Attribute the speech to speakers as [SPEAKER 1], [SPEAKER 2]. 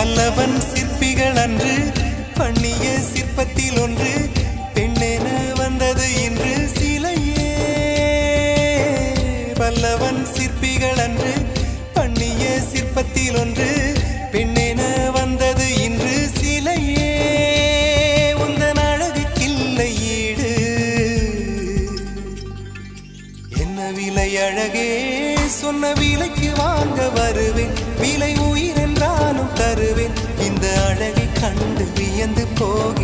[SPEAKER 1] பல்லவன் சிற்பிகள் அன்று பண்ணிய சிற்பத்தில் ஒன்று பெண்ணென வந்தது இன்று சிலையே. பல்லவன் சிற்பிகள் அன்று பண்ணிய சிற்பத்தில் ஒன்று பெண்ணென வந்தது இன்று சிலையே. உந்தன் அழகுக்கில்லை ஈடு, என்ன விலை அழகே, சொன்ன விலைக்கு வாங்க வருவேன், விலை உயிரென்றாலும் தருவேன். இந்த அழகை கண்டு வியந்து போக